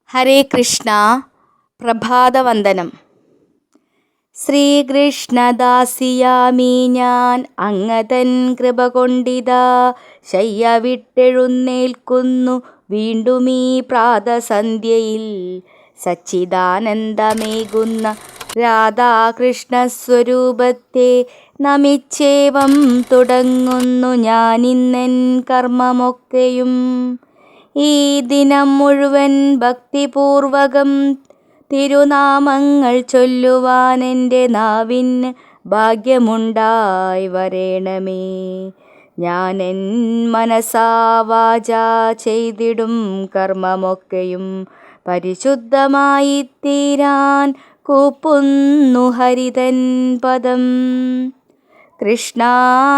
ഹരേ കൃഷ്ണ. പ്രഭാതവന്ദനം. ശ്രീകൃഷ്ണദാസിയാമീ ഞാൻ അങ്ങതൻ കൃപ കൊണ്ടിതാ ശയ്യ വിട്ടെഴുന്നേൽക്കുന്നു വീണ്ടുമീ പ്രാതസന്ധ്യയിൽ. സച്ചിദാനന്ദമേകുന്ന രാധാകൃഷ്ണസ്വരൂപത്തെ നമിച്ചേവം തുടങ്ങുന്നു ഞാനിന്നെൻ കർമ്മമൊക്കെയും. ഈ ദിനം മുഴുവൻ ഭക്തിപൂർവകം തിരുനാമങ്ങൾ ചൊല്ലുവാൻ എൻ്റെ നാവിന് ഭാഗ്യമുണ്ടായി വരേണമേ. ഞാനെൻ മനസാ വാചാ ചെയ്തിടും കർമ്മമൊക്കെയും പരിശുദ്ധമായി തീരാൻ കൂപ്പുന്നു ഹരിതൻ പദം. കൃഷ്ണ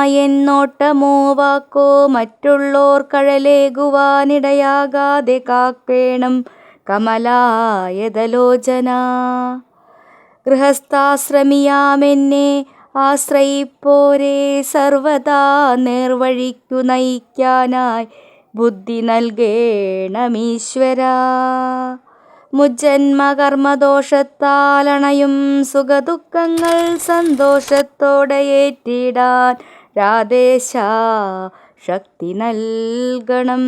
എന്നോട്ടമോ വാക്കോ മറ്റുള്ളോർ കഴലേകുവാനിടയാകാതെ കാക്കേണം കമലായതലോചന. ഗൃഹസ്ഥാശ്രമിയാമെന്നെ ആശ്രയിപ്പോരെ സർവദാ നേർവഴിക്കു നയിക്കാനായി ബുദ്ധി നൽകേണമീശ്വരാ. മുജ്ജന്മകർമ്മദോഷത്താലണയും സുഖദുഃഖങ്ങൾ സന്തോഷത്തോടെ ഏറ്റിടാൻ രാധേശ ശക്തി നൽകണം.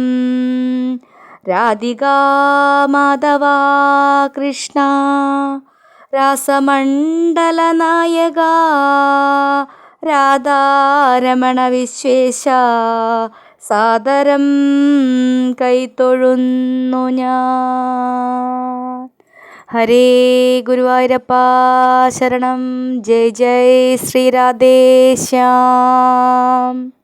രാധികാ മാധവാ കൃഷ്ണ രാസമണ്ഡല നായക രാധാരമണ വിശ്വേശ സാദരം കൈത്തൊഴുന്നു ഞാൻ. ഹരേ ഗുരുവായൂരപ്പാ ശരണം. ജയ് ജയ് ശ്രീരാധേശ്യാം.